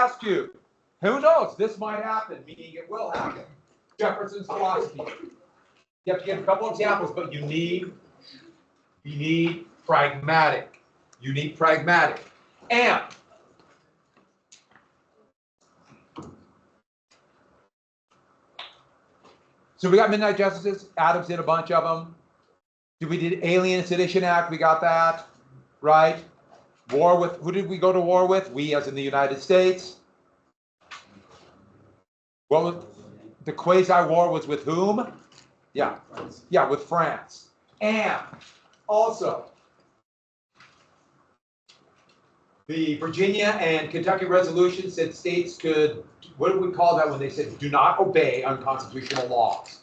ask you, who knows? This might happen, meaning it will happen. Jefferson's philosophy. You have to give a couple examples, but you need pragmatic. You need pragmatic. And so we got Midnight Justices. Adams did a bunch of them. We did Alien and Sedition Act. We got that, right? War with, who did we go to war with? We, as in the United States. What was the quasi-war was with whom? Yeah, yeah, with France. And also, the Virginia and Kentucky resolution said states could, what do we call that when they said do not obey unconstitutional laws?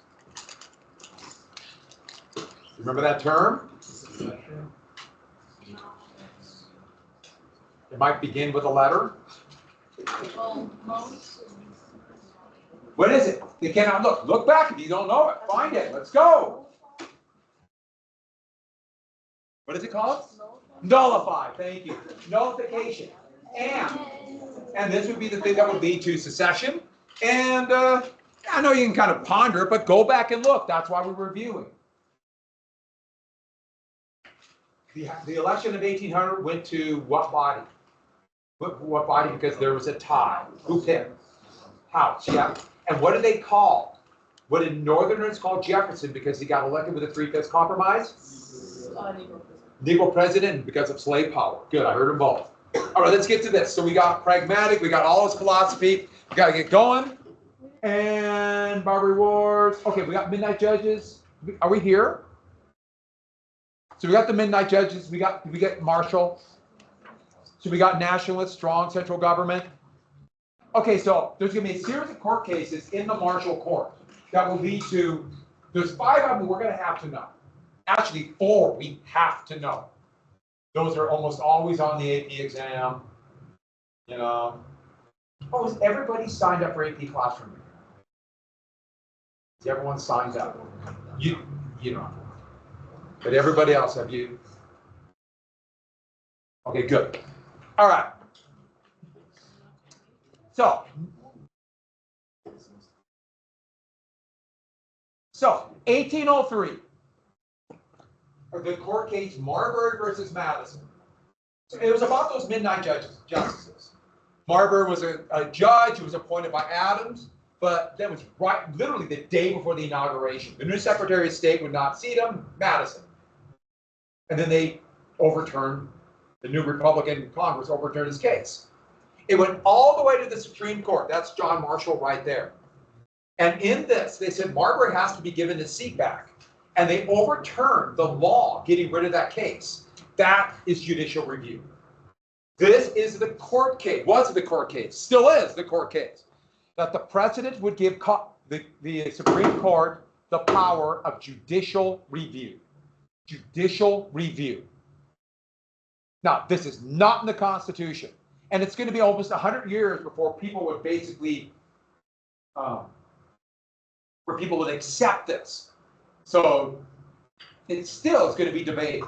Remember that term? It might begin with a letter. What is it? You cannot look. Look back if you don't know it. Find it. Let's go. What is it called? Nullify. Thank you. Nullification. And this would be the thing that would lead to secession. And I know you can kind of ponder it, but go back and look. That's why we're reviewing. The election of 1800 went to what body? What body? Because there was a tie. Who picked? House, yeah. And what did they call? What did Northerners call Jefferson because he got elected with a 3/5 compromise? Negro president because of slave power. Good, I heard them both. All right, let's get to this. So we got pragmatic, we got all his philosophy. We got to get going. And Barbary Wars. Okay, we got Midnight Judges. Are we here? So we got the Midnight Judges. We got Marshall. So we got nationalist, strong central government. Okay, so there's going to be a series of court cases in the Marshall Court that will lead to, there's 5 of them we're going to have to know. Actually, 4 we have to know. Those are almost always on the AP exam. You know. Oh, is everybody signed up for AP Classroom? Is everyone signed up? You know. But everybody else, have you? Okay, good. All right. So 1803, the court case Marbury versus Madison. So it was about those midnight justices. Marbury was a judge who was appointed by Adams, but that was right, literally the day before the inauguration. The new Secretary of State would not seat him, Madison. And then they overturned, the new Republican Congress overturned his case. It went all the way to the Supreme Court. That's John Marshall right there. And in this, they said Marbury has to be given his seat back. And they overturned the law getting rid of that case. That is judicial review. This is the court case, was the court case, still is the court case, that the president would give the Supreme Court the power of judicial review. Judicial review. Now, this is not in the Constitution. And it's going to be almost 100 years before people would basically, where people would accept this. So it still is going to be debated.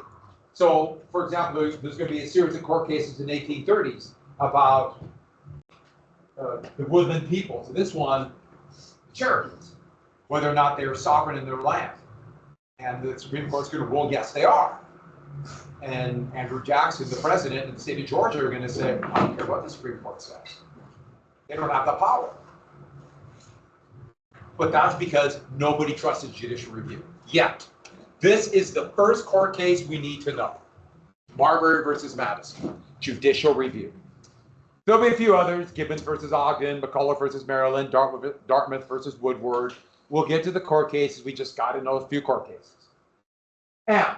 So, for example, there's going to be a series of court cases in the 1830s about the woodland people. So this one, Cherokees, whether or not they're sovereign in their land. And the Supreme Court's going to rule, yes, they are. And Andrew Jackson, the president of the state of Georgia, are going to say, I don't care what the Supreme Court says. They don't have the power. But that's because nobody trusted judicial review yet. This is the first court case we need to know. Marbury versus Madison, judicial review. There'll be a few others, Gibbons versus Ogden, McCullough versus Maryland, Dartmouth versus Woodward. We'll get to the court cases. We just got to know a few court cases. And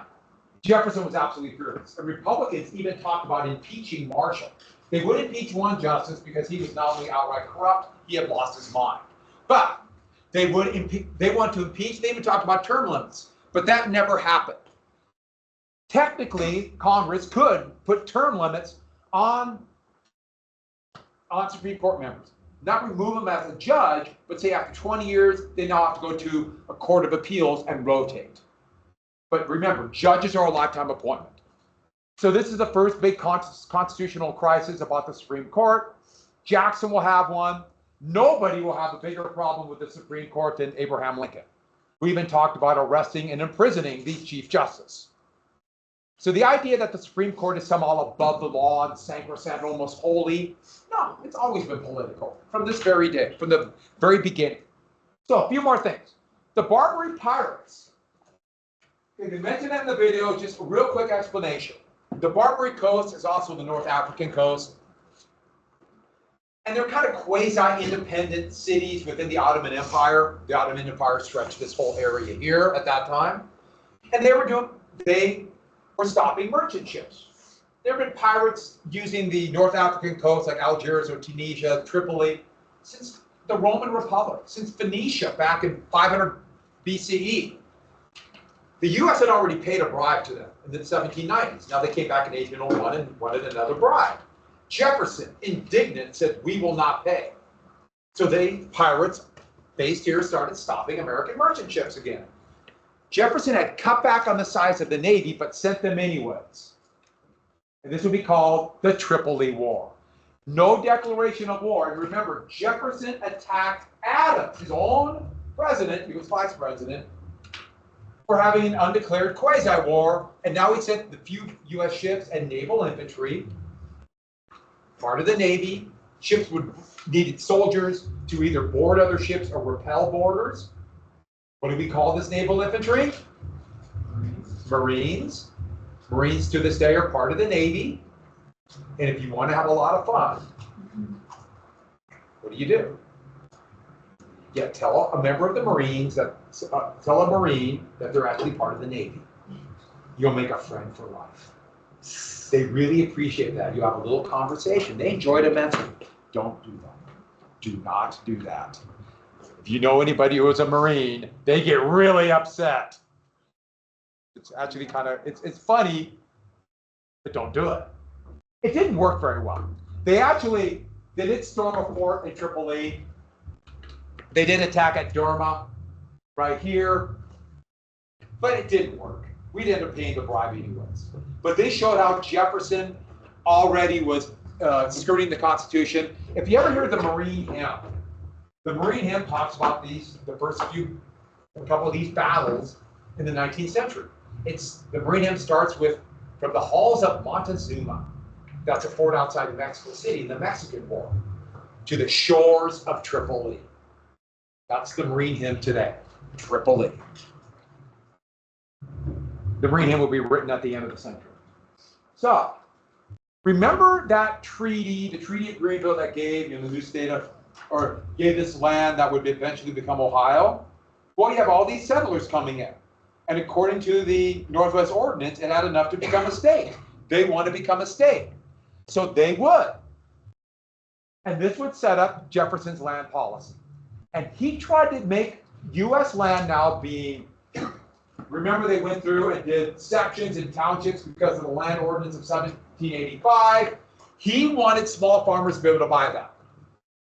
Jefferson was absolutely furious. The Republicans even talked about impeaching Marshall. They would impeach one justice because he was not only outright corrupt, he had lost his mind. But they want to impeach, they even talked about term limits, but that never happened. Technically, Congress could put term limits on Supreme Court members. Not remove them as a judge, but say after 20 years, they now have to go to a court of appeals and rotate. But remember, judges are a lifetime appointment. So this is the first big constitutional crisis about the Supreme Court. Jackson will have one. Nobody will have a bigger problem with the Supreme Court than Abraham Lincoln, who even talked about arresting and imprisoning the Chief Justice. So the idea that the Supreme Court is somehow above the law and sacrosanct, almost holy, no, it's always been political from this very day, from the very beginning. So a few more things. The Barbary Pirates. They mentioned that in the video, just a real quick explanation. The Barbary Coast is also the North African coast. And they're kind of quasi-independent cities within the Ottoman Empire. The Ottoman Empire stretched this whole area here at that time. And they were stopping merchant ships. There have been pirates using the North African coast like Algiers or Tunisia, Tripoli, since the Roman Republic, since Phoenicia back in 500 BCE. The US had already paid a bribe to them in the 1790s. Now they came back in 1801 and wanted another bribe. Jefferson, indignant, said, "We will not pay." So pirates based here started stopping American merchant ships again. Jefferson had cut back on the size of the Navy, but sent them anyways. And this would be called the Tripoli War. No declaration of war. And remember, Jefferson attacked Adams, his own president, he was vice president, for having an undeclared quasi-war. And now he sent the few US ships and naval infantry, part of the Navy. Ships needed soldiers to either board other ships or repel boarders. What do we call this naval infantry? Marines. Marines to this day are part of the Navy. And if you want to have a lot of fun, what do? Yeah, tell a member of the Marines tell a Marine that they're actually part of the Navy. You'll make a friend for life. They really appreciate that. You have a little conversation. They enjoy it immensely. Don't do that. Do not do that. If you know anybody who is a Marine, they get really upset. It's actually it's funny, but don't do it. It didn't work very well. They did storm a fort in Tripoli. They did attack at Derma, right here, but it didn't work. We'd end up paying the bribe anyways. But they showed how Jefferson already was skirting the Constitution. If you ever hear the Marine hymn talks about a couple of these battles in the 19th century. The Marine hymn starts with, "From the halls of Montezuma," that's a fort outside of Mexico City in the Mexican War, "to the shores of Tripoli." That's the Marine hymn today, Tripoli. The Marine hymn will be written at the end of the century. So, remember that treaty, the Treaty of Greenville that gave the new state gave this land that would eventually become Ohio? Well, you have all these settlers coming in. And according to the Northwest Ordinance, it had enough to become a state. They want to become a state. So they would. And this would set up Jefferson's land policy. And he tried to make U.S. land now being, remember they went through and did sections and townships because of the land ordinance of 1785. He wanted small farmers to be able to buy that.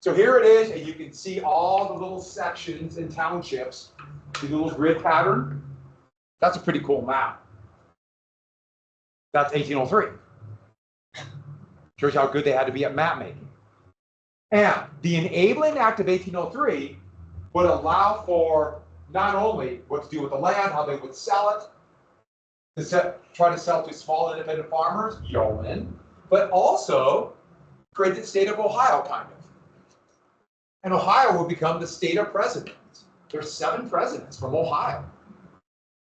So here it is, and you can see all the little sections and townships, the little grid pattern. That's a pretty cool map. That's 1803. Shows how good they had to be at map making. And the Enabling Act of 1803 would allow for not only what to do with the land, how they would sell it, try to sell to small independent farmers, yeomen, but also create the state of Ohio, kind of. And Ohio will become the state of presidents. There's 7 presidents from Ohio,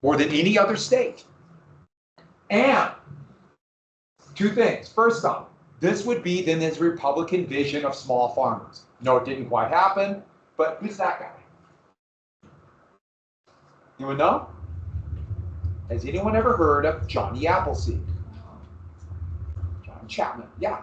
more than any other state. And 2 things. First off, this would be then his Republican vision of small farmers. No, it didn't quite happen, but who's that guy? Anyone know? Has anyone ever heard of Johnny Appleseed? John Chapman, yeah.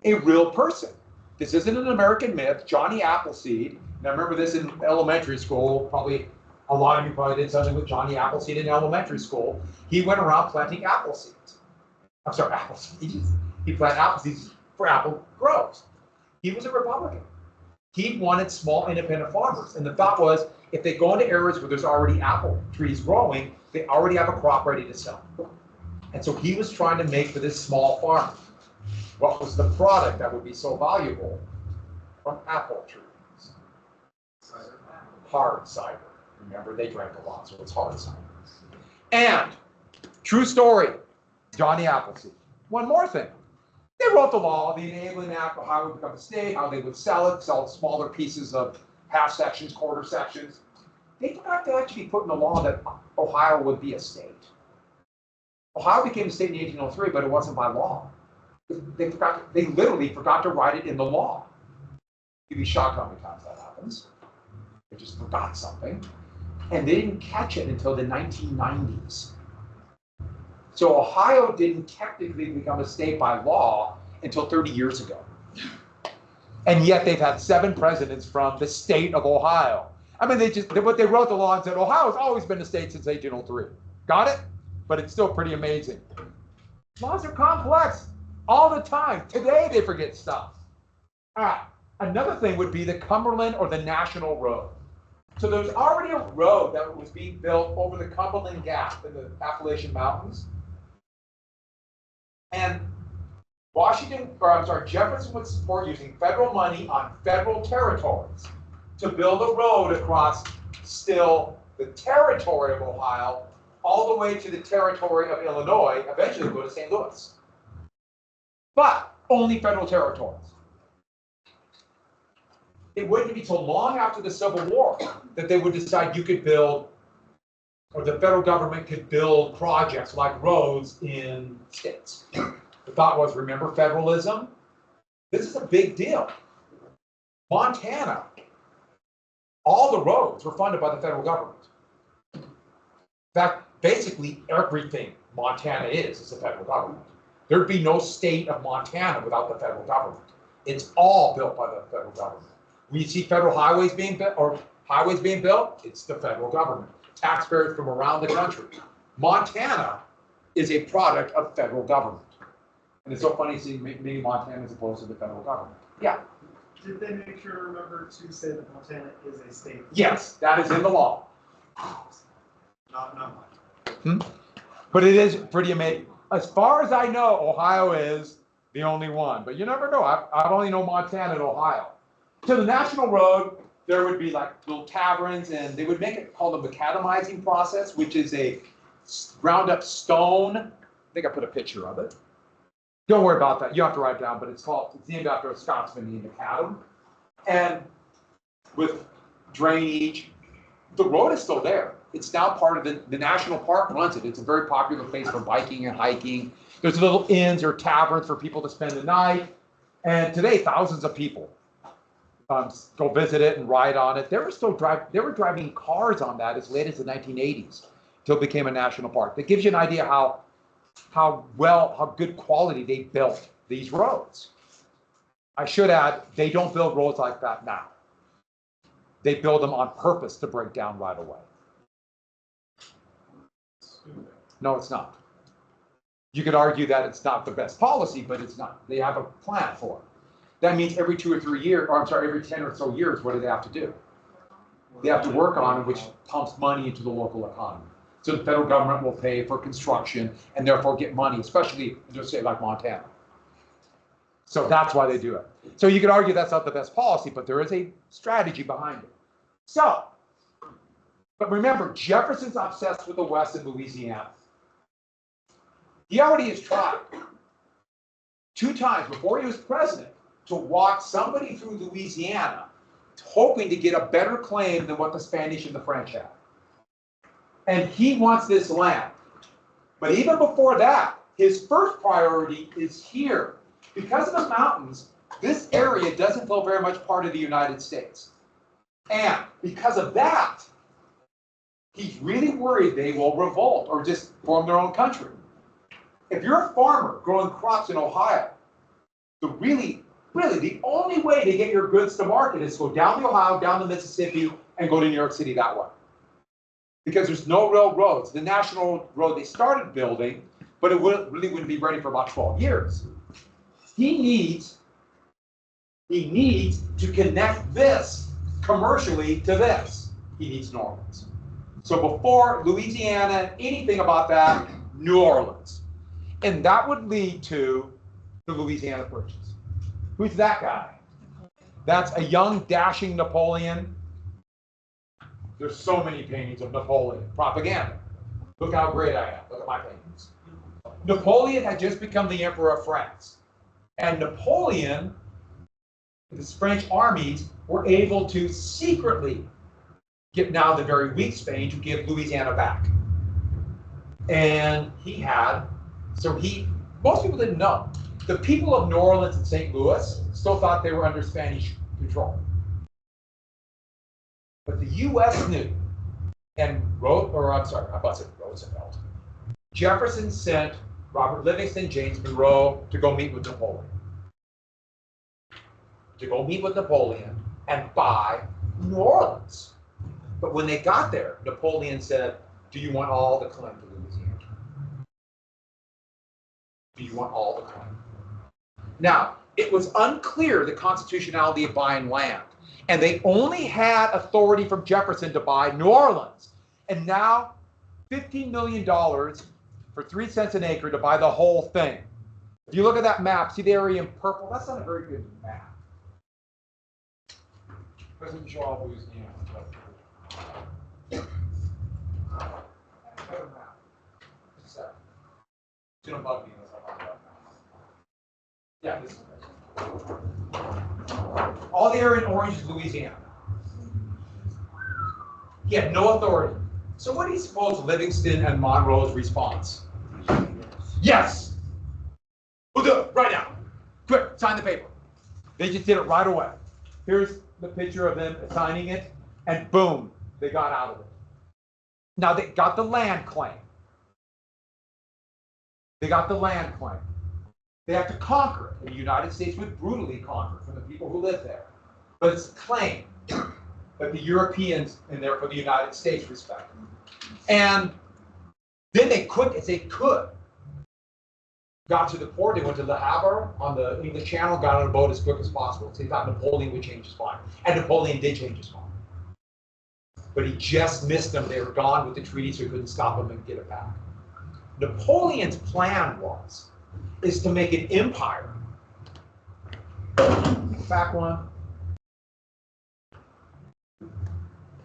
A real person. This isn't an American myth. Johnny Appleseed, and I remember this in elementary school, probably a lot of you probably did something with Johnny Appleseed in elementary school. He went around planting apple seeds. I'm sorry, apple seeds. He planted apple seeds for apple groves. He was a Republican. He wanted small independent farmers. And the thought was, if they go into areas where there's already apple trees growing, they already have a crop ready to sell. And so he was trying to make for this small farmer. what was the product that would be so valuable? From apple trees. Cider. Hard cider. Remember, they drank a lot, so it's hard cider. And, true story, Johnny Appleseed. One more thing. They wrote the law, the Enabling Act, of how it would become a state, how they would sell smaller pieces of half sections, quarter sections. They forgot to actually put in the law that Ohio would be a state. Ohio became a state in 1803, but it wasn't by law. They literally forgot to write it in the law. You'd be shocked how many times that happens. They just forgot something. And they didn't catch it until the 1990s. So Ohio didn't technically become a state by law until 30 years ago. And yet they've had 7 presidents from the state of Ohio. I mean, they wrote the law and said, Ohio's always been a state since 1803. Got it? But it's still pretty amazing. Laws are complex all the time. Today they forget stuff. Another thing would be the Cumberland or the National Road. So there's already a road that was being built over the Cumberland Gap in the Appalachian Mountains. And Jefferson would support using federal money on federal territories to build a road across still the territory of Ohio, all the way to the territory of Illinois, eventually go to St. Louis. But only federal territories. It wouldn't be till long after the Civil War that they would decide you could build, or the federal government could build projects like roads in states. The thought was, remember federalism? This is a big deal. Montana, all the roads were funded by the federal government. In fact, basically everything Montana is the federal government. There'd be no state of Montana without the federal government. It's all built by the federal government. When you see federal highways being built, or highways being built, it's the federal government. Taxpayers from around the country. Montana is a product of federal government. And it's so funny seeing many Montanans opposed to the federal government. Yeah? Did they make sure to remember to say that Montana is a state? Yes, that is in the law. Not much. But it is pretty amazing. As far as I know, Ohio is the only one. But you never know. I only know Montana and Ohio. To the National Road, there would be like little taverns, and they would make it called the macadamizing process, which is a ground up stone. I think I put a picture of it. Don't worry about that. You have to write it down, but it's named after a Scotsman named Macadam. And with drainage, the road is still there. It's now part of the national park runs it. It's a very popular place for biking and hiking. There's little inns or taverns for people to spend the night. And today, thousands of people go visit it and ride on it. They were driving cars on that as late as the 1980s until it became a national park. That gives you an idea how good quality they built these roads. I should add, they don't build roads like that now. They build them on purpose to break down right away. No, it's not. You could argue that it's not the best policy, but it's not. They have a plan for it. That means every 2 or 3 years, or I'm sorry, every 10 or so years, what do they have to do? They have to work on it, which pumps money into the local economy. So the federal government will pay for construction and therefore get money, especially in a state like Montana. So that's why they do it. So you could argue that's not the best policy, but there is a strategy behind it. So, but remember, Jefferson's obsessed with the West and Louisiana. He already has tried 2 times before he was president to walk somebody through Louisiana, hoping to get a better claim than what the Spanish and the French had. And he wants this land. But even before that, his first priority is here. Because of the mountains, this area doesn't feel very much part of the United States. And because of that, he's really worried they will revolt or just form their own country. If you're a farmer growing crops in Ohio, really, the only way to get your goods to market is to go down the Ohio, down the Mississippi, and go to New York City that way. Because there's no real roads. The national road they started building, but it really wouldn't be ready for about 12 years. He needs to connect this commercially to this. He needs New Orleans. So before Louisiana, anything about that, New Orleans. And that would lead to the Louisiana Purchase. Who's that guy? That's a young, dashing Napoleon. There's so many paintings of Napoleon. Propaganda. Look how great I am. Look at my paintings. Napoleon had just become the Emperor of France. And Napoleon, his French armies, were able to secretly get now the very weak Spain to give Louisiana back. And most people didn't know. The people of New Orleans and St. Louis still thought they were under Spanish control. But the U.S. knew, and Roosevelt. Jefferson sent Robert Livingston, James Monroe to go meet with Napoleon. And buy New Orleans. But when they got there, Napoleon said, do you want all the claim to Louisiana? Do you want all the claim? Now, it was unclear the constitutionality of buying land. And they only had authority from Jefferson to buy New Orleans. And now, $15 million for 3 cents an acre to buy the whole thing. If you look at that map, see the area in purple? That's not a very good map. Doesn't show all Louisiana. Better map. It's gonna bug me unless I find that map. Yeah, this is it. All the area in orange is Louisiana. He had no authority. So what do you suppose Livingston and Monroe's response? Yes! We'll do it right now. Quick, sign the paper. They just did it right away. Here's the picture of them signing it, and boom, they got out of it. Now they got the land claim. They have to conquer it, and the United States would brutally conquer it from the people who live there. But it's a claim that the Europeans, and therefore the United States, respect. And then they, quick as they could, got to the port. They went to Le Havre on the English Channel, got on a boat as quick as possible. So they thought Napoleon would change his mind. And Napoleon did change his mind. But he just missed them. They were gone with the treaty, so he couldn't stop them and get it back. Napoleon's plan is to make an empire. Back one.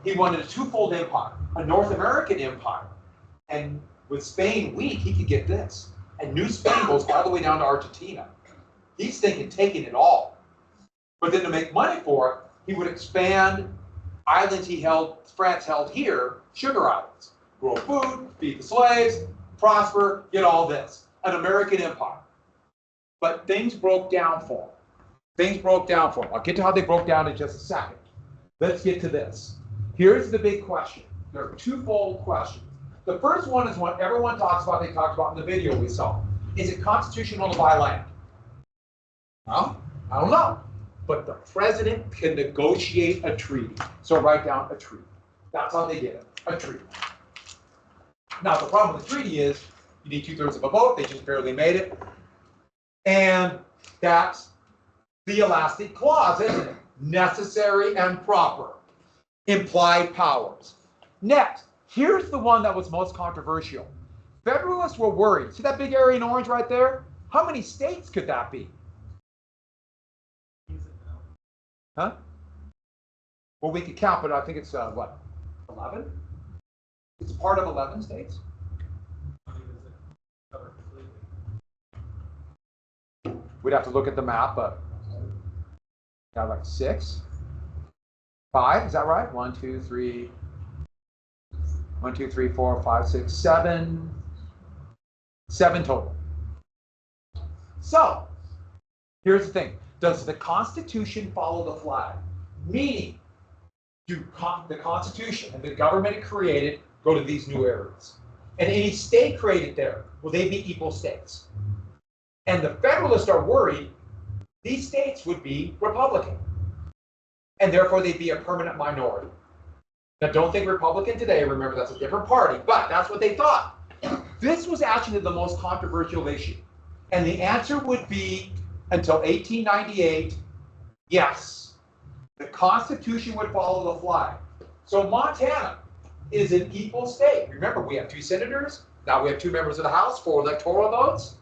He wanted a twofold empire, a North American empire. And with Spain weak, he could get this. And New Spain goes all the way down to Argentina. He's thinking taking it all. But then to make money for it, he would expand islands France held here, sugar islands. Grow food, feed the slaves, prosper, get all this. An American empire. But things broke down for him. I'll get to how they broke down in just a second. Let's get to this. Here's the big question. There are twofold questions. The first one is what everyone talks about, they talked about in the video we saw. Is it constitutional to buy land? Well, I don't know. But the president can negotiate a treaty. So write down a treaty. That's how they get it, a treaty. Now, the problem with the treaty is you need 2/3 of a vote. They just barely made it. And that's the elastic clause, isn't it? Necessary and proper. Implied powers. Next, here's the one that was most controversial. Federalists were worried. See that big area in orange right there? How many states could that be? Huh? Well, we could count, but I think it's, what, 11? It's part of 11 states? We'd have to look at the map, but got like 6, 5, is that right? 1, 2, 3, 4, 5, 6, 7. 7 total. So, here's the thing. Does the Constitution follow the flag? Meaning, do the Constitution and the government it created go to these new areas? And any state created there, will they be equal states? And the Federalists are worried these states would be Republican. And therefore they'd be a permanent minority. Now don't think Republican today, remember that's a different party, but that's what they thought. This was actually the most controversial issue. And the answer would be, until 1898, yes. The Constitution would follow the flag. So Montana is an equal state. Remember, we have 2 senators, now we have 2 members of the House, 4 electoral votes.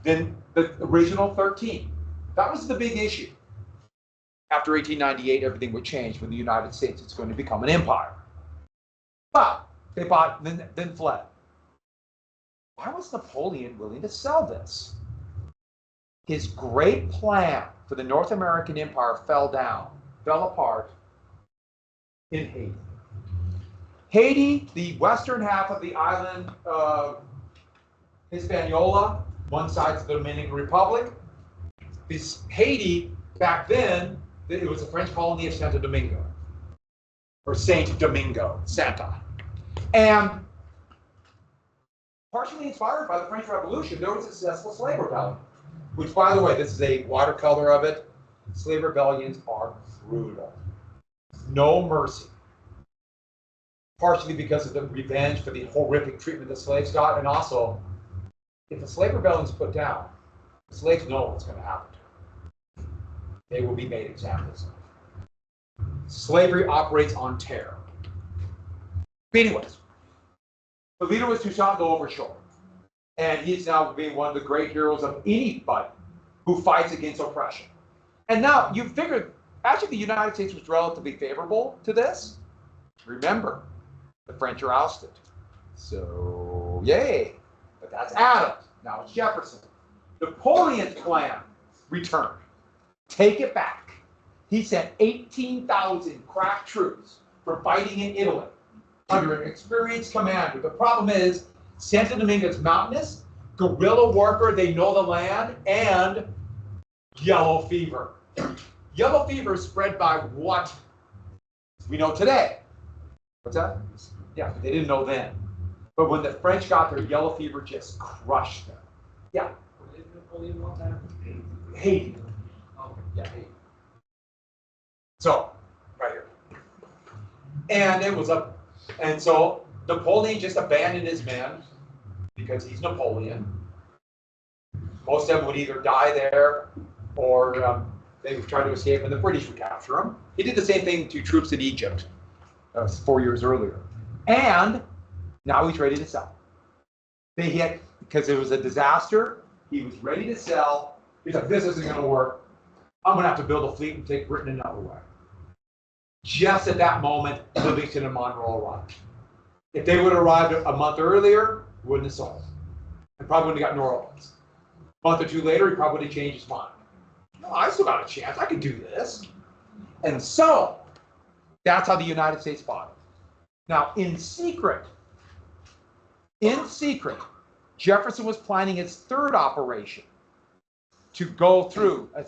Then the original 13. That was the big issue. After 1898, everything would change for the United States. It's going to become an empire. But they bought, then fled. Why was Napoleon willing to sell this? His great plan for the North American Empire fell apart in Haiti. Haiti, the western half of the island of Hispaniola, one side is the Dominican Republic. This Haiti, back then, it was a French colony of Santo Domingo, or Saint Domingo, Santa. And partially inspired by the French Revolution, there was a successful slave rebellion, which, by the way, this is a watercolor of it. Slave rebellions are brutal. No mercy. Partially because of the revenge for the horrific treatment the slaves got, and also, if the slave rebellion is put down, the slaves know what's going to happen to them. They will be made examples of. Slavery operates on terror. But anyways, the leader was Toussaint Louverture, and he's now being one of the great heroes of anybody who fights against oppression. And now you figured, actually the United States was relatively favorable to this. Remember, the French are ousted. So, yay. But that's Adams. Now it's Jefferson. Napoleon's plan returned. Take it back. He sent 18,000 crack troops for fighting in Italy under an experienced commander. The problem is, Santo Domingo is mountainous, guerrilla warfare, they know the land, and yellow fever. Yellow fever is spread by what we know today. What's that? Yeah, they didn't know then. But when the French got there, yellow fever just crushed them. Yeah. Did Napoleon want that? Haiti. Oh, Yeah, Haiti. So, right here. And so Napoleon just abandoned his men because he's Napoleon. Most of them would either die there or they would try to escape and the British would capture them. He did the same thing to troops in Egypt 4 years earlier. And now he's ready to sell. Because it was a disaster, he was ready to sell. He's like, this isn't going to work. I'm going to have to build a fleet and take Britain another way. Just at that moment, Livingston and Monroe arrived. If they would have arrived a month earlier, he wouldn't have sold. And probably wouldn't have got New Orleans. A month or two later, he probably would have changed his mind. No, I still got a chance. I could do this. And so, that's how the United States fought it. Now, in secret, Jefferson was planning his third operation to go through a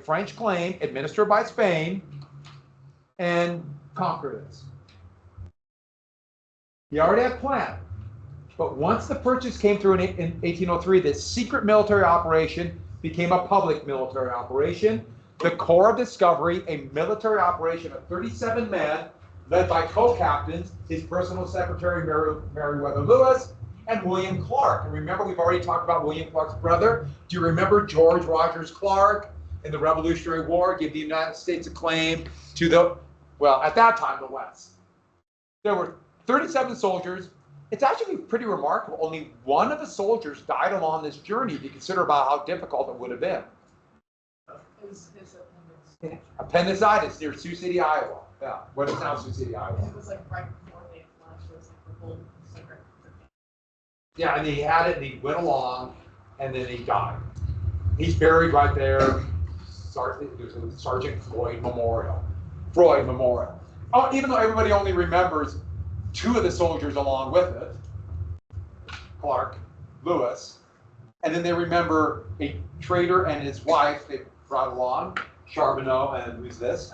French claim administered by Spain and conquer this. He already had planned. But once the purchase came through in 1803, this secret military operation became a public military operation. The Corps of Discovery, a military operation of 37 men, led by co-captains, his personal secretary, Meriwether Lewis, and William Clark. And remember, we've already talked about William Clark's brother. Do you remember George Rogers Clark in the Revolutionary War gave the United States a claim to the, well, at that time, the West? There were 37 soldiers. It's actually pretty remarkable. Only one of the soldiers died along this journey if you consider about how difficult it would have been. His Appendicitis near Sioux City, Iowa. Yeah, what is now Sioux City, Iowa. It was like right before they launched. It was like the whole secret. Yeah, and he had it, and he went along, and then he died. He's buried right there. There's a Sergeant Floyd Memorial. Oh, even though everybody only remembers two of the soldiers along with it, Clark, Lewis, and then they remember a traitor and his wife they brought along, Charbonneau, and who's this?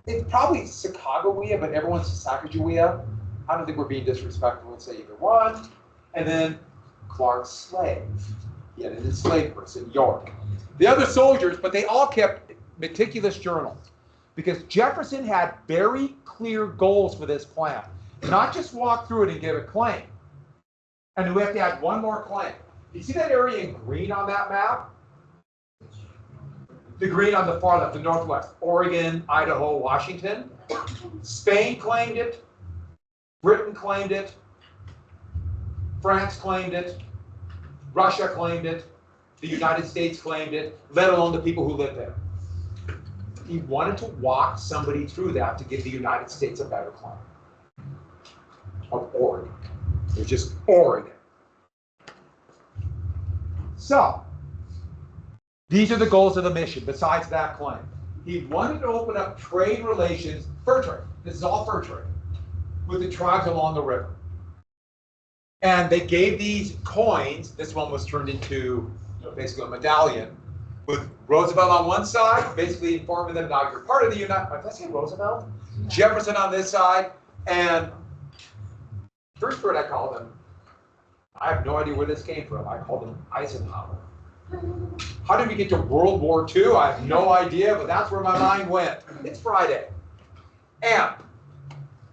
It's probably Sacagawea, but everyone's Sacagawea. I don't think we're being disrespectful and say either one. And then Clark's slave. He had an enslaved person, York. The other soldiers, but they all kept meticulous journals because Jefferson had very clear goals for this plan. Not just walk through it and give a claim. And we have to add one more claim. You see that area in green on that map? The green on the far left, the northwest, Oregon, Idaho, Washington. Spain claimed it. Britain claimed it. France claimed it. Russia claimed it. the United States claimed it, let alone the people who lived there. He wanted to walk somebody through that to give the United States a better claim of Oregon. It was just Oregon. So, these are the goals of the mission, besides that claim. He wanted to open up trade relations, fur trade, this is all fur trade, with the tribes along the river. And they gave these coins, this one was turned into basically a medallion, with Roosevelt on one side, basically informing them, now you're part of the United, did I say Roosevelt? Jefferson on this side, and first word I called him, I have no idea where this came from, I called him Eisenhower. How did we get to World War II? I have no idea, but that's where my mind went. It's Friday. And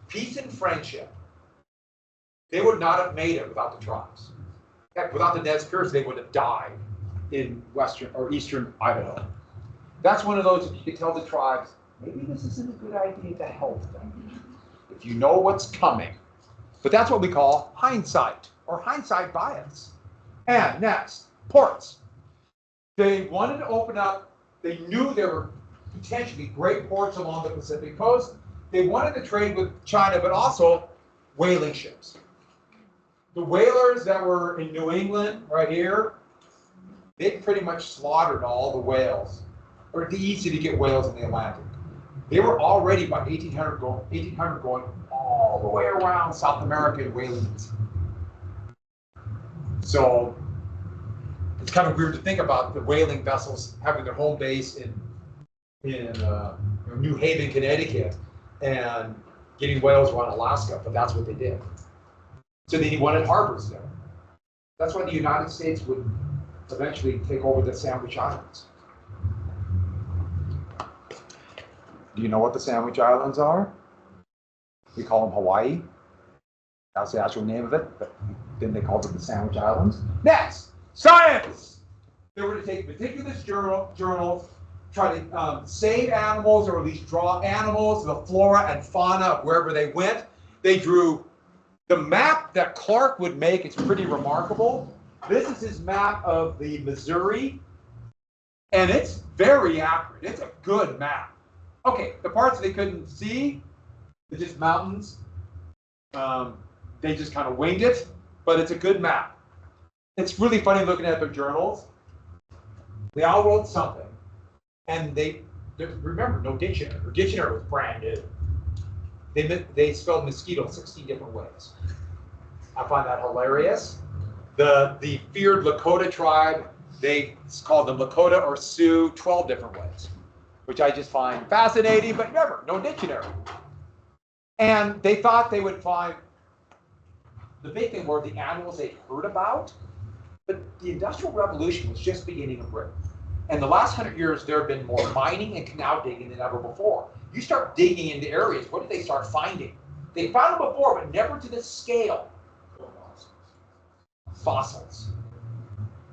peace and friendship, they would not have made it without the tribes. Heck, without the Nez Perce, they would have died in western or eastern Idaho. That's one of those, you can tell the tribes, maybe this isn't a good idea to help them, if you know what's coming. But that's what we call hindsight, or hindsight bias. And next, ports. They wanted to open up, they knew there were potentially great ports along the Pacific coast. They wanted to trade with China, but also whaling ships. The whalers that were in New England, right here, they pretty much slaughtered all the whales, or it's easy to get whales in the Atlantic. They were already by 1800 going all the way around South America in whaling. So it's kind of weird to think about the whaling vessels having their home base in New Haven, Connecticut, and getting whales around Alaska, but that's what they did. So they wanted harbors there. That's why the United States would eventually take over the Sandwich Islands. Do you know what the Sandwich Islands are? We call them Hawaii. That's the actual name of it, but then they called them the Sandwich Islands. Next, science! They were to take meticulous journals, try to save animals, or at least draw animals, the flora and fauna of wherever they went. They drew the map that Clark would make. It's pretty remarkable. This is his map of the Missouri, and it's very accurate. It's a good map. Okay, the parts they couldn't see, they're just mountains. They just kind of winged it, but it's a good map. It's really funny looking at their journals. They all wrote something, and they remember, no dictionary. Their dictionary was brand new. They spelled mosquito 16 different ways. I find that hilarious. The feared Lakota tribe, they called them Lakota or Sioux 12 different ways, which I just find fascinating, but remember, no dictionary. And they thought they would find, the big thing were the animals they heard about, but the Industrial Revolution was just beginning in Britain. And the last 100 years, there have been more mining and canal digging than ever before. You start digging into areas, what did they start finding? They found them before, but never to this scale. Fossils.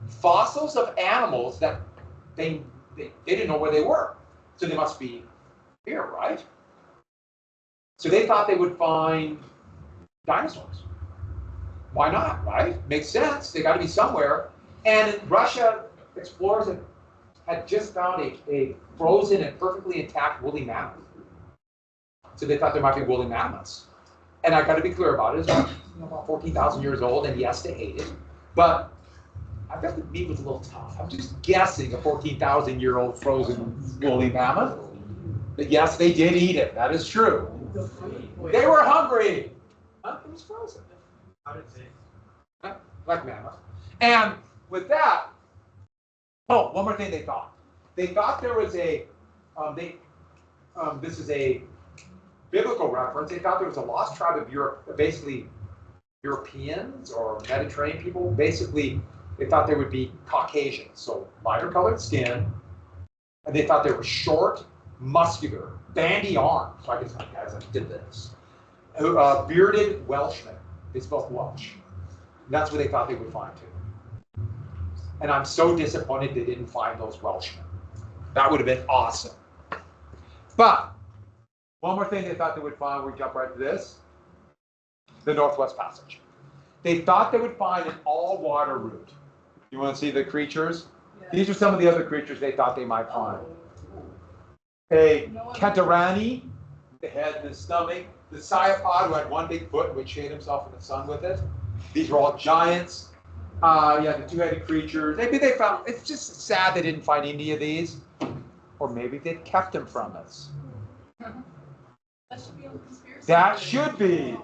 Fossils of animals that they didn't know where they were. So they must be here, right? So they thought they would find dinosaurs. Why not, right? Makes sense. They got to be somewhere. And in Russia, explorers had just found a frozen and perfectly intact woolly mammoth. So they thought there might be woolly mammoths. And I got to be clear about it. It's about 14,000 years old, and yes, they ate it. But I bet the meat was a little tough. I'm just guessing a 14,000-year-old frozen woolly mammoth. But yes, they did eat it. That is true. They were hungry. Huh? It was frozen. How did they? Like mammoth. And with that, oh, one more thing they thought. They thought there was this is a biblical reference. They thought there was a lost tribe of Europe, basically Europeans or Mediterranean people. Basically, they thought they would be Caucasians, so lighter colored skin. And they thought they were short, muscular, bandy arms. So I guess my guys did this. Bearded Welshmen. They spoke Welsh. And that's what they thought they would find too. And I'm so disappointed they didn't find those Welshmen. That would have been awesome. But one more thing they thought they would find, we jump right to this, the Northwest Passage. They thought they would find an all-water route. You want to see the creatures? These are some of the other creatures they thought they might find. A Kentarani, the head and the stomach. The Cyapod, who had one big foot, would shade himself in the sun with it. These are all giants. The two-headed creatures. Maybe they found, it's just sad they didn't find any of these. Or maybe they kept them from us. That should be on the conspiracy. That should be.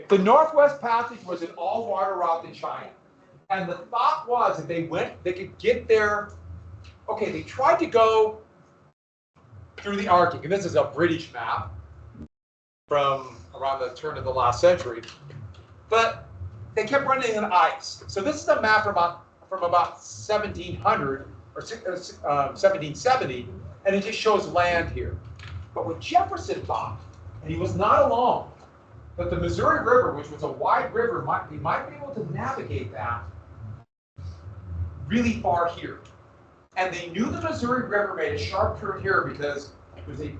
The Northwest Passage was an all-water route in China. And the thought was if they went, they could get there. Okay, they tried to go through the Arctic. And this is a British map from around the turn of the last century. But they kept running into ice. So this is a map from about 1700 or 1770, and it just shows land here. But what Jefferson thought, and he was not alone, that the Missouri River, which was a wide river, he might be able to navigate that really far here. And they knew the Missouri River made a sharp turn here because there's a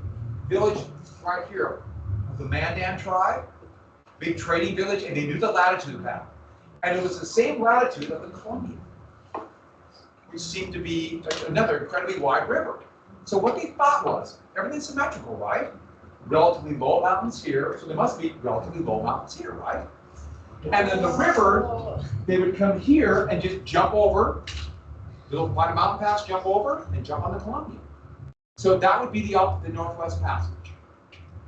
village right here of the Mandan tribe, big trading village, and they knew the latitude of that. And it was the same latitude of the Columbia, which seemed to be another incredibly wide river. So what they thought was, everything's symmetrical, right? Relatively low mountains here, so there must be relatively low mountains here, right? And then the river, they would come here and just jump over, little find a mountain pass, jump over, and jump on the Columbia. So that would be the Northwest Passage.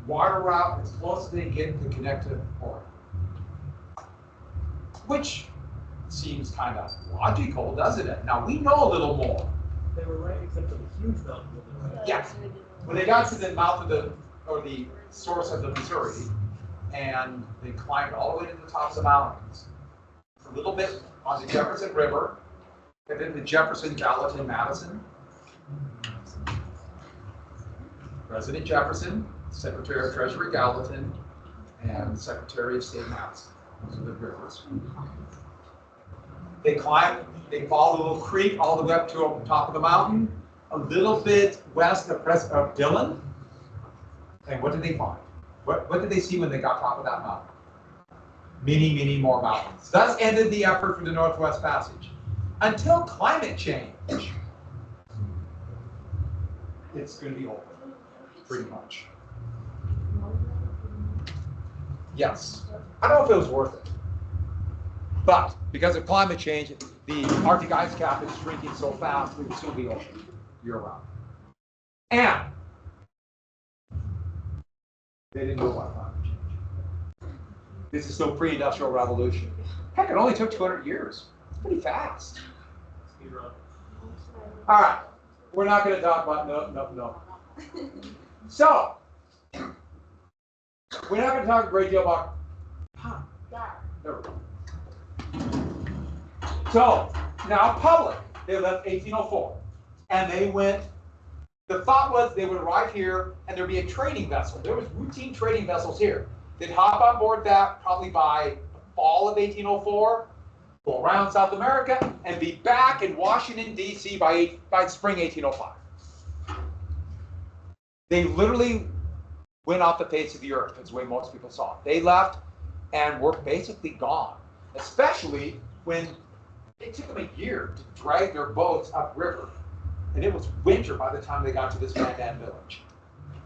Water route as close as they get to connect to Oregon. Which seems kind of logical, doesn't it? Now we know a little more. They were right, except for the huge mountain. Right? Yes. When they got to the mouth of the source of the Missouri, and they climbed all the way to the tops of the mountains, a little bit on the Jefferson River, and then the Jefferson, Gallatin, Madison. President Jefferson, Secretary of Treasury Gallatin, and Secretary of State Madison. Those are the rivers. They climbed, they followed a little creek all the way up to the top of the mountain, a little bit west of Dillon. And what did they find? What did they see when they got top of that mountain? Many, many more mountains. Thus ended the effort for the Northwest Passage. Until climate change, it's going to be open, pretty much. Yes. I don't know if it was worth it. But because of climate change, the Arctic ice cap is shrinking so fast, it will still be open year-round. And they didn't know about climate change. This is still pre-industrial revolution. Heck, it only took 200 years. It's pretty fast. All right, we're not going to talk about no. So, we're not going to talk a great deal about. There we go. So now public, they left 1804, and they went. The thought was they would arrive here, and there'd be a trading vessel. There was routine trading vessels here. They'd hop on board that probably by the fall of 1804, go around South America, and be back in Washington D.C. by spring 1805. They literally went off the face of the earth. That's the way most people saw it. They left and were basically gone, especially when it took them a year to drag their boats upriver. And it was winter by the time they got to this Mandan village.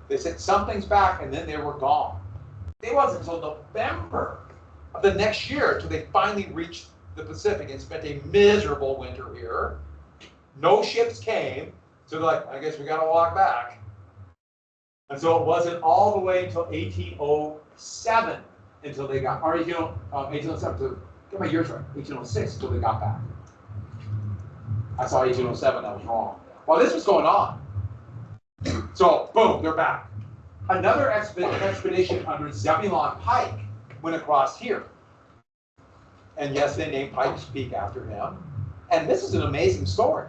They said something's back, and then they were gone. It wasn't until November of the next year until they finally reached the Pacific and spent a miserable winter here. No ships came, so they're like, I guess we gotta walk back. And so it wasn't all the way until 1807 until they got, or 1807 to get my years right, 1806 until they got back. I saw 1807, I was wrong. While this was going on, so boom, they're back. Another expedition under Zebulon Pike went across here. And yes, they named Pike's Peak after him. And this is an amazing story.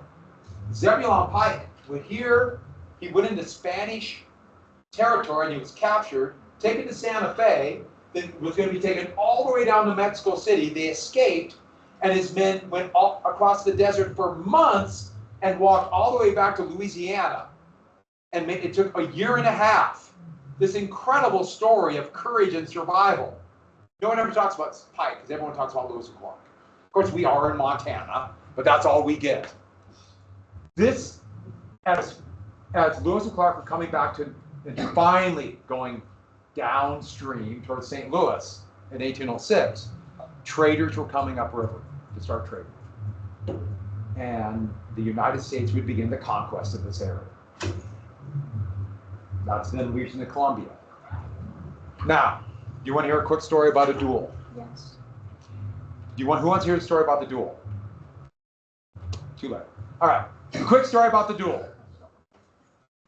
Zebulon Pike went here, he went into Spanish territory and he was captured, taken to Santa Fe, then was going to be taken all the way down to Mexico City. They escaped, and his men went all across the desert for months and walked all the way back to Louisiana. And it took a year and a half. This incredible story of courage and survival. No one ever talks about Pike, because everyone talks about Lewis and Clark. Of course, we are in Montana, but that's all we get. This, as Lewis and Clark were coming back to, and finally going downstream towards St. Louis in 1806, traders were coming upriver to start trading. And the United States would begin the conquest of this area. That's then reaching the Columbia. Now, do you want to hear a quick story about a duel? Yes. Who wants to hear the story about the duel? Too late. All right, quick story about the duel.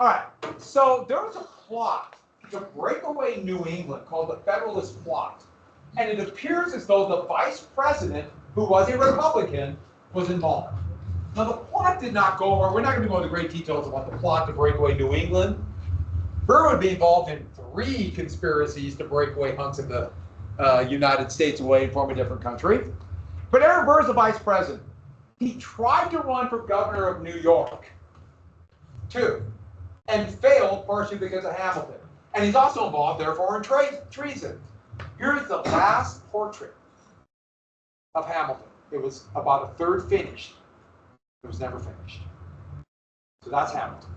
All right, so there was a plot to break away New England called the Federalist Plot. And it appears as though the vice president, who was a Republican, was involved. Now, the plot did not go over. We're not going to go into great details about the plot to break away New England. Burr would be involved in 3 conspiracies to break away hunks of the United States away and form a different country. But Aaron Burr is the vice president. He tried to run for governor of New York, too, and failed partially because of Hamilton. And he's also involved, therefore, in treason. Here's the last portrait of Hamilton. It was about a third finished. It was never finished. So that's Hamilton.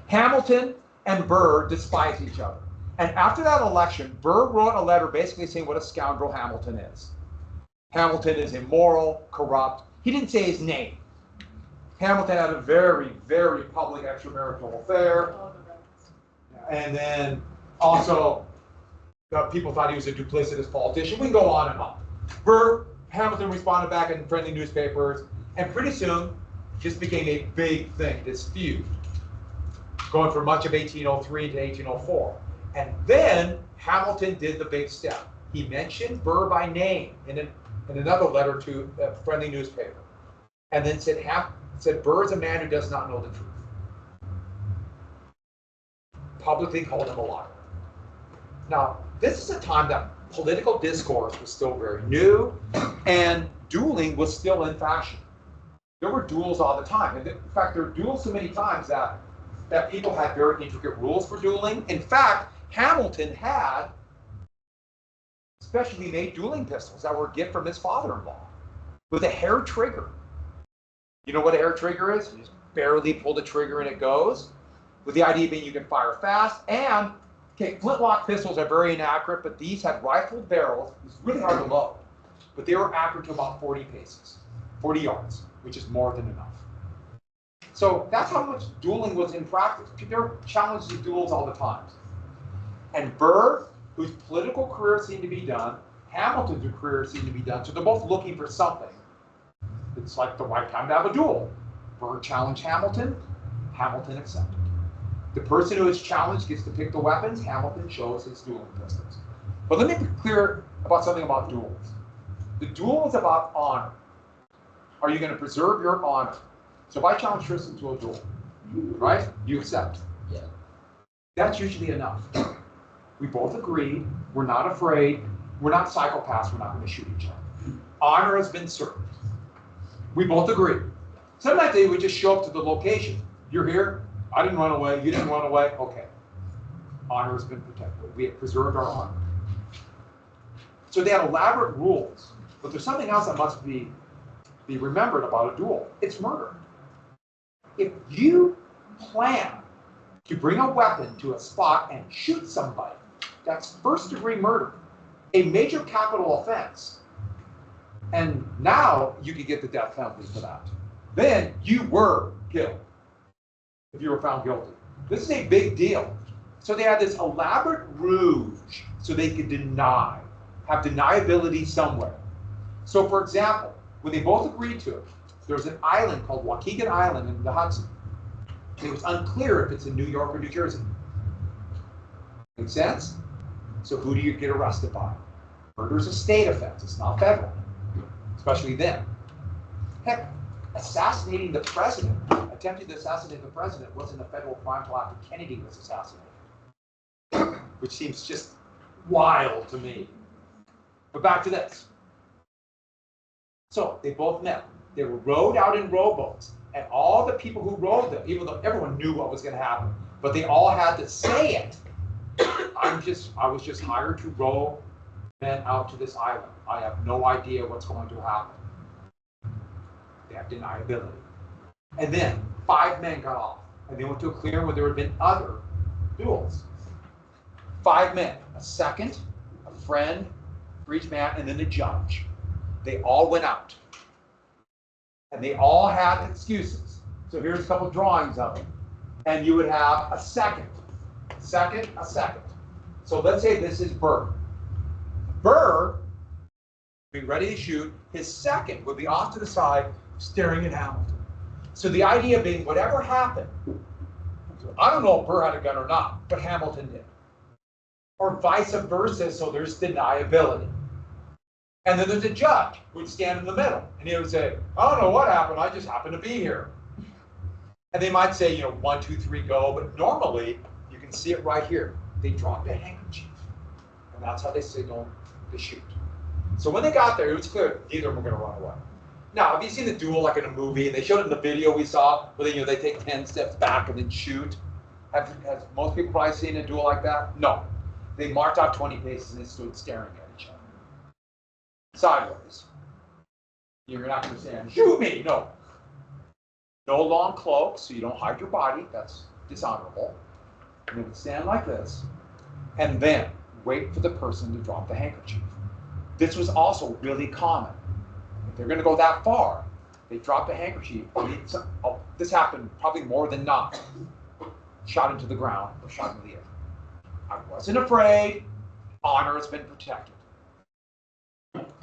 Hamilton and Burr despised each other. And after that election, Burr wrote a letter basically saying what a scoundrel Hamilton is. Hamilton is immoral, corrupt. He didn't say his name. Hamilton had a very, very public extramarital affair. And then also, people thought he was a duplicitous politician. We can go on and on. Hamilton responded back in friendly newspapers, and pretty soon, just became a big thing, this feud, going for much of 1803 to 1804. And then Hamilton did the big step. He mentioned Burr by name in another letter to a friendly newspaper, and then said Burr is a man who does not know the truth. Publicly called him a liar. Now, this is a time that political discourse was still very new, and dueling was still in fashion. There were duels all the time. And in fact, there were duels so many times that people had very intricate rules for dueling. In fact, Hamilton had specially made dueling pistols that were a gift from his father-in-law with a hair trigger. You know what a hair trigger is? You just barely pull the trigger and it goes. With the idea being you can fire fast. And, okay, flintlock pistols are very inaccurate, but these had rifled barrels. It was really hard to load. But they were accurate to about 40 paces, 40 yards, which is more than enough. So that's how much dueling was in practice. There were challenges to duels all the time. And Burr, whose political career seemed to be done, Hamilton's career seemed to be done, so they're both looking for something. It's like the right time to have a duel. Burr challenged Hamilton, Hamilton accepted. The person who is challenged gets to pick the weapons, Hamilton chose his dueling pistols. But let me be clear about something about duels. The duel is about honor. Are you going to preserve your honor? So if I challenge Tristan to a duel, right? You accept. Yeah. That's usually enough. We both agreed, we're not afraid, we're not psychopaths, we're not going to shoot each other. Honor has been served. We both agree. Sometimes they would just show up to the location. You're here, I didn't run away, you didn't run away, okay. Honor has been protected. We have preserved our honor. So they had elaborate rules, but there's something else that must be remembered about a duel. It's murder. If you plan to bring a weapon to a spot and shoot somebody, that's first-degree murder, a major capital offense. And now you could get the death penalty for that. Then you were killed if you were found guilty. This is a big deal. So they had this elaborate ruse so they could have deniability somewhere. So for example, when they both agreed to it, there's an island called Waukegan Island in the Hudson. It was unclear if it's in New York or New Jersey. Make sense? So who do you get arrested by? Murder is a state offense, it's not federal, especially then. Heck, assassinating the president, attempting to assassinate the president wasn't a federal crime until after Kennedy was assassinated, which seems just wild to me. But back to this. So they both met. They were rowed out in rowboats, and all the people who rowed them, even though everyone knew what was going to happen, but they all had to say it. I was just hired to row men out to this island. I have no idea what's going to happen. They have deniability. And then 5 men got off, and they went to a clearing where there had been other duels. 5 men, a second, a friend for each man, and then the judge. They all went out. And they all had excuses. So here's a couple of drawings of them. And you would have a second, a second, a second. So let's say this is Burr. Burr, being ready to shoot, his second would be off to the side, staring at Hamilton. So the idea being, whatever happened, I don't know if Burr had a gun or not, but Hamilton did. Or vice versa, so there's deniability. And then there's a judge who would stand in the middle, and he would say, I don't know what happened, I just happened to be here. And they might say, 1, 2, 3, go, but normally, you can see it right here. They dropped a handkerchief, and that's how they signal to shoot. So when they got there, it was clear neither of them were going to run away. Now, have you seen the duel like in a movie? And they showed it in the video we saw, where they take 10 steps back and then shoot. Has most people probably seen a duel like that? No. They marked out 20 paces and they stood staring at each other. Sideways. You're not going to say, shoot me! No. No long cloaks, so you don't hide your body. That's dishonorable. You're going to stand like this, and then wait for the person to drop the handkerchief. This was also really common. If they're going to go that far, they drop the handkerchief. This happened probably more than not. Shot into the ground or shot into the air. I wasn't afraid. Honor has been protected.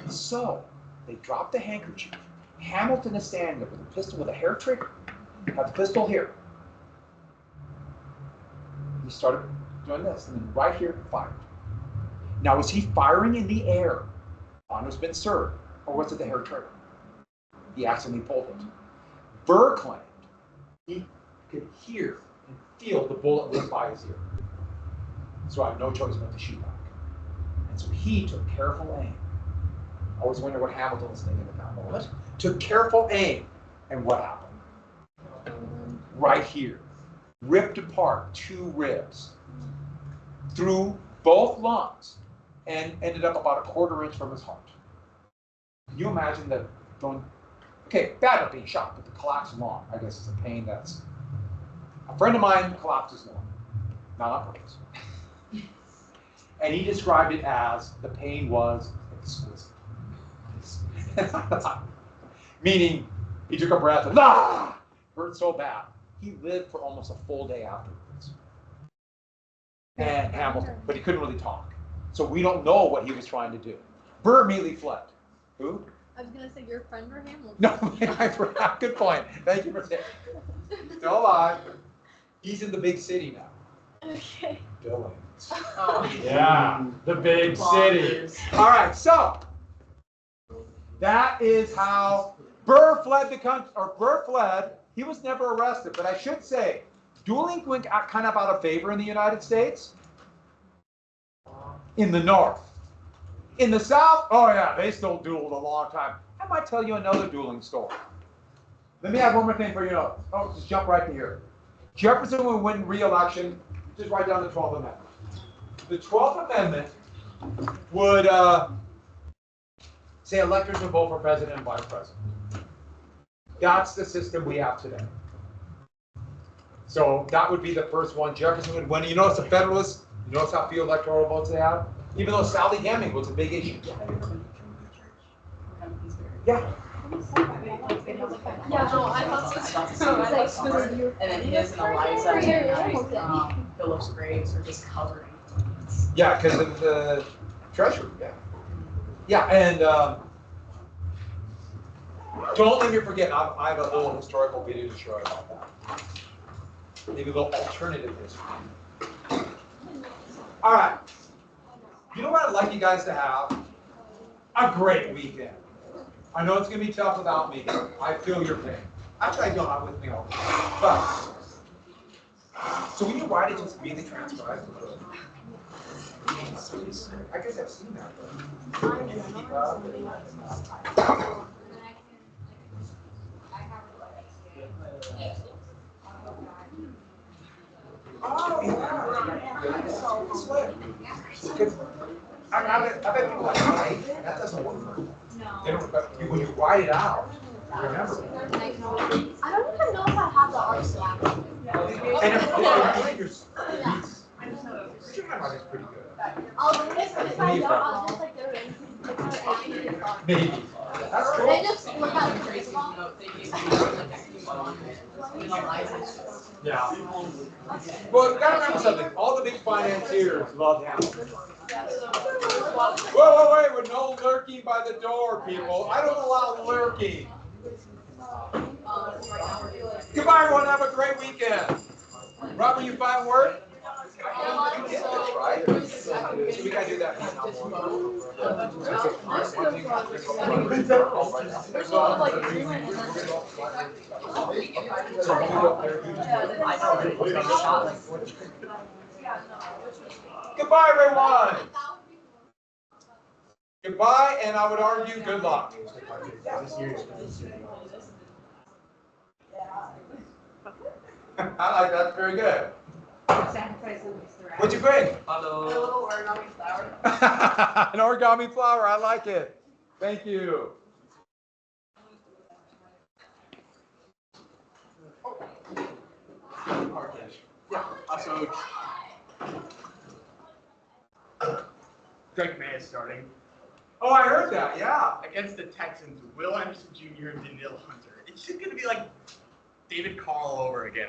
So they dropped the handkerchief. Hamilton is standing there with a pistol with a hair trigger. Have the pistol here. He started doing this, and then right here, fired. Now, was he firing in the air? Honor's been served. Or was it the hair trigger? He accidentally pulled it. Burr claimed he could hear and feel the bullet whip by his ear. So I had no choice but to shoot back. And so he took careful aim. I always wonder what Hamilton was thinking at that moment. Took careful aim. And what happened? Right here. Ripped apart 2 ribs. Through both lungs. And ended up about a 1/4 inch from his heart. Can you imagine that going, okay, bad not being shot, but the collapsed lung, I guess, is a pain that's, a friend of mine collapsed his lung, not on purpose. And he described it as the pain was exquisite. Meaning, he took a breath and, hurt so bad. He lived for almost a full day afterwards. And Hamilton, but he couldn't really talk. So we don't know what he was trying to do. Burr immediately fled. Who? I was gonna say your friend or Hamilton. No, good point. Thank you for saying. Still alive. He's in the big city now. Okay. Billings. Oh. Yeah, the big city. All right, so that is how Burr fled the country, or Burr fled. He was never arrested, but I should say, dueling went kind of out of favor in the United States. In the North. In the South, oh yeah, they still dueled a long time. I might tell you another dueling story. Let me have one more thing for you to know. Oh, just jump right to here. Jefferson would win re-election, just write down the 12th Amendment. The 12th Amendment would say electors will vote for president and vice president. That's the system we have today. So that would be the first one. Jefferson would win. You notice the Federalists, you notice how few electoral votes they have? Even though Sally Heming was a big issue. Yeah. Yeah, no, I thought so. And then his and Eliza Phillips Graves are just covering. Yeah, because of the treasury. Yeah. Yeah, and don't let me forget, I have a little historical video to show you about that. Maybe a little alternative history. All right. You know what I'd like you guys to have? A great weekend. I know it's going to be tough without me. I feel your pain. Actually, I don't. I'm with me all the time. But, so when you write it, just really transcribe it. I guess I've seen that. Oh, yeah. I bet people like write. That doesn't work. They don't, but when you write it out, Remember. I don't even know if I have the art slab. And your handwriting's pretty good. If I don't, I'll just like go in. Maybe. That's They cool. just look at it. Crazy note, they used to use like extra on it. And Eliza's just. Yeah. Well, you gotta remember something. All the big financiers love Hamilton. Whoa, wait, with no lurking by the door, people. I don't allow lurking. Goodbye, everyone. Have a great weekend. Robert, you find work? So we gotta do that. Goodbye, everyone. Goodbye, and I would argue good luck. I like that. Very good. What'd you bring? Hello. Origami flower. An origami flower. I like it. Thank you. Yeah, so Greg May is starting Oh, I heard that. Yeah. against the Texans. Will Anderson Jr. and Daniil Hunter. It's just gonna be like David Carl over again.